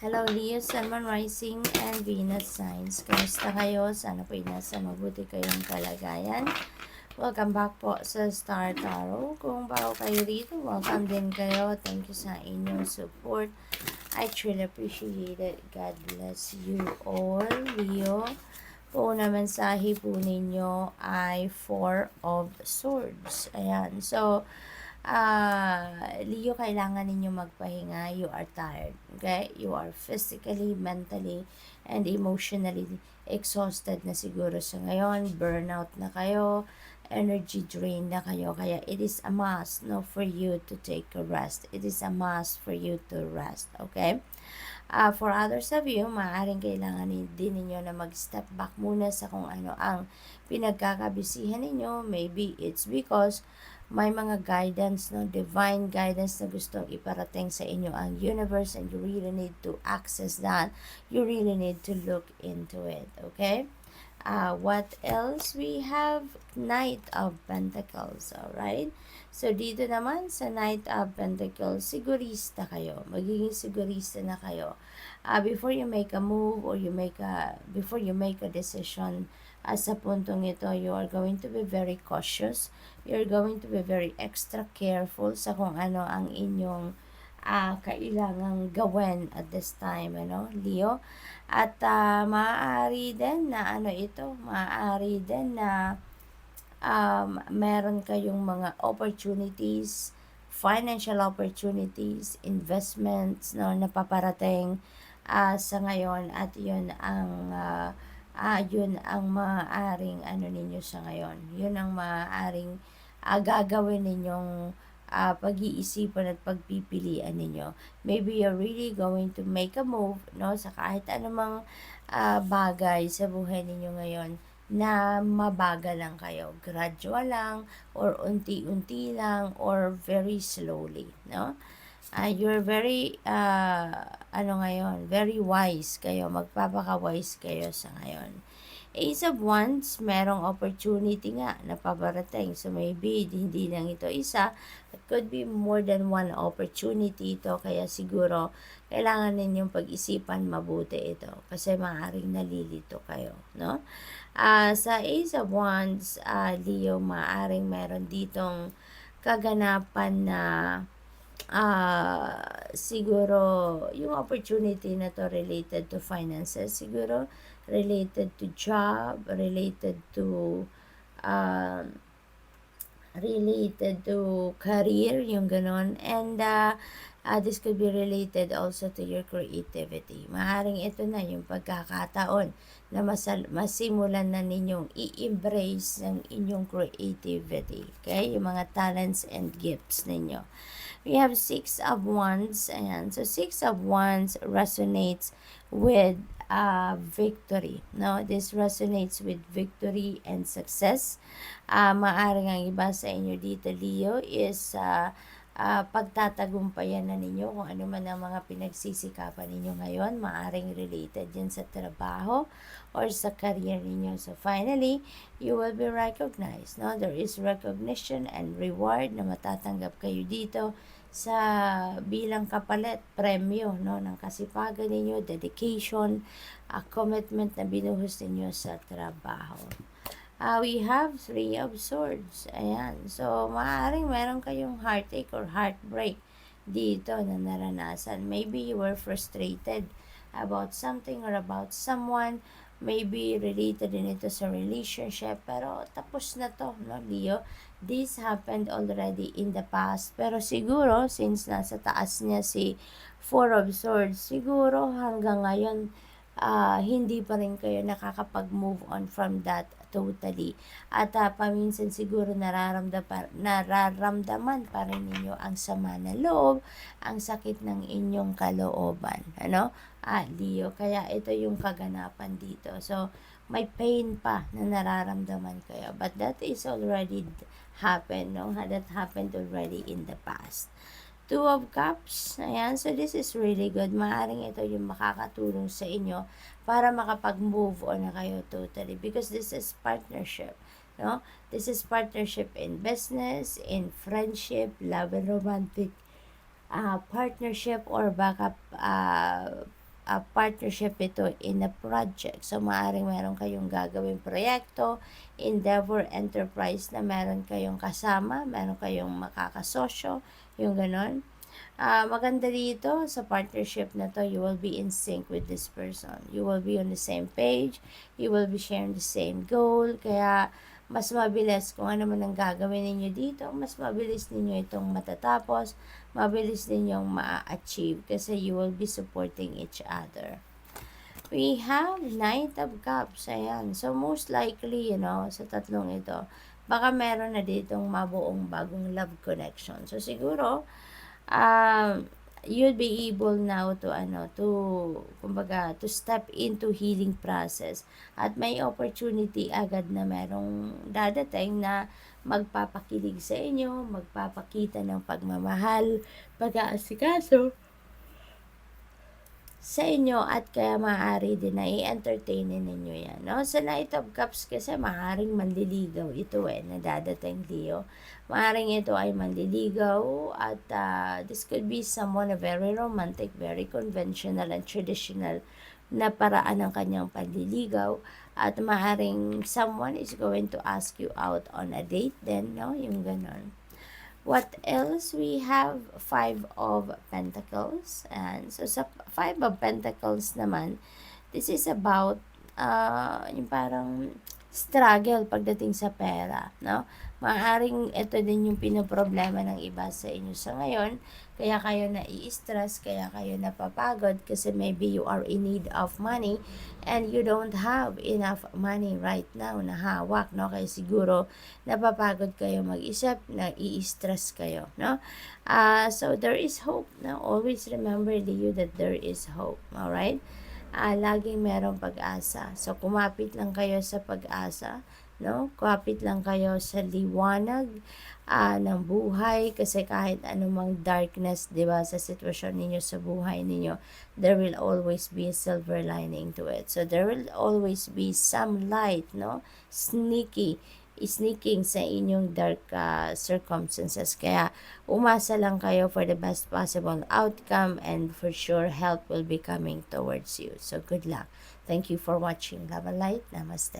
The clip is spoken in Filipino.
Hello Leo, Sun, Moon, Rising, and Venus signs. Kamusta kayo? Sana po nasa mabuti kayong kalagayan. Welcome back po sa Star Tarot. Kung bago kayo rito, welcome din kayo. Thank you sa inyong support. I truly appreciate it. God bless you all, Leo. Po naman mensahe po ninyo ay Four of Swords. Ayan. So, Leo, kailangan ninyo magpahinga. You are tired. Okay? You are physically, mentally, and emotionally exhausted na siguro sa ngayon. Burnout na kayo. Energy drain na kayo. Kaya it is a must, no, for you to take a rest. It is a must for you to rest. Okay? For others of you, maaaring kailangan din ninyo na mag-step back muna sa kung ano ang pinagkakabisihan ninyo. Maybe it's because may mga guidance, no, divine guidance na gustong iparating sa inyo ang universe, and you really need to access that. You really need to look into it, okay? What else? We have Knight of Pentacles, alright? So, dito naman sa Knight of Pentacles, sigurista kayo. Magiging sigurista na kayo. Before you make a move or before you make a decision, sa puntong ito, you are going to be very cautious. You're going to be very extra careful sa kung ano ang inyong kailangang gawin at this time, Leo. At maaari din na maaari din na meron kayong mga opportunities, financial opportunities, investments, no, na paparating sa ngayon, at yun ang maaaring ninyo sa ngayon. Yun ang maaaring gagawin ninyong pag-iisipan at pagpipilian ninyo. Maybe you're really going to make a move, no, sa kahit anumang bagay sa buhay ninyo ngayon na mabagal lang kayo. Gradual lang, or unti-unti lang, or very slowly, no? You're very, very wise kayo. Magpapaka-wise kayo sa ngayon. Ace of Wands, merong opportunity nga na pabarating. So, maybe, hindi lang ito isa. It could be more than one opportunity ito. Kaya siguro, kailangan ninyong pag-isipan mabuti ito. Kasi maaaring nalilito kayo, no? Sa Ace of Wands, Leo, maaaring meron ditong kaganapan na siguro yung opportunity na to related to finances, siguro related to job, related to career, yung ganon. And this could be related also to your creativity. Maaaring ito na yung pagkakataon na masimulan na ninyong i-embrace ng inyong creativity. Okay? Yung mga talents and gifts ninyo. We have Six of Wands. Ayan. So, Six of Wands resonates with victory. No? This resonates with victory and success. Maaring ang iba sa inyo dito, Leo, is pagtatagumpayan na ninyo kung ano man ang mga pinagsisikapan ninyo ngayon. Maaring related yan sa trabaho or sa career ninyo. So, finally, you will be recognized. No? There is recognition and reward na matatanggap kayo dito sa bilang kapalit, premyo, no, ng kasipagan ninyo, dedication, commitment na binuhos ninyo sa trabaho. We have Three of Swords. Ayan. So, maaaring meron kayong heartache or heartbreak dito na naranasan. Maybe you were frustrated about something or about someone. Maybe related din ito sa relationship. Pero tapos na to, no, Leo? This happened already in the past. Pero siguro, since nasa taas niya si Four of Swords, siguro hanggang ngayon, hindi pa rin kayo nakakapag-move on from that totally. At paminsan siguro nararamdaman pa rin ninyo ang sama na loob, ang sakit ng inyong kalooban. Leo, kaya ito yung kaganapan dito. So, may pain pa na nararamdaman kayo. But that is already happened, no? That happened already in the past. Two of Cups. Ayan. So, this is really good. Maaring ito yung makakatulong sa inyo para makapag-move on na kayo totally. Because this is partnership. No? This is partnership in business, in friendship, love and romantic partnership, or baka partnership ito in a project. So, maaaring meron kayong gagawing proyekto, endeavor, enterprise na meron kayong kasama, meron kayong makakasosyo, yung ganon. Maganda dito sa partnership na to, you will be in sync with this person. You will be on the same page, you will be sharing the same goal, kaya mas mabilis kung ano man ang gagawin ninyo dito, mas mabilis ninyo itong matatapos, mabilis ninyong ma-achieve kasi you will be supporting each other. We have Knight of Cups. Ayan. So, most likely, sa tatlong ito, baka meron na ditong mabuong bagong love connection. So, siguro, you'll be able now to step into healing process. At may opportunity agad na merong dadating na magpapakilig sa inyo, magpapakita ng pagmamahal, pag-aasikaso sa inyo, at kaya maaari din na i-entertainin ninyo yan. No? Sa Knight of Cups kasi maaaring manliligaw ito na dadating, Leo. Maaaring ito ay manliligaw at this could be someone a very romantic, very conventional and traditional na paraan ng kanyang panliligaw, at maaaring someone is going to ask you out on a date then, no? Yung ganon. What else? We have Five of Pentacles. And so sa Five of Pentacles naman, this is about yung parang struggle pagdating sa pera, no? Maaaring ito din yung pinoproblema ng iba sa inyo sa ngayon, kaya kayo na-i-stress, kaya kayo napapagod kasi maybe you are in need of money and you don't have enough money right now na hawak, no? Kaya siguro napapagod kayo mag-isip, na-i-stress kayo, no? So there is hope, no? Always remember that there is hope, alright? Laging merong pag-asa. So, kumapit lang kayo sa pag-asa, no? Kumapit lang kayo sa liwanag ng buhay, kasi kahit anumang darkness, di ba, sa sitwasyon ninyo, sa buhay ninyo, there will always be a silver lining to it. So, there will always be some light, no? Sneaking sa inyong dark circumstances. Kaya umasa lang kayo for the best possible outcome, and for sure help will be coming towards you. So good luck. Thank you for watching. Love and light. Namaste.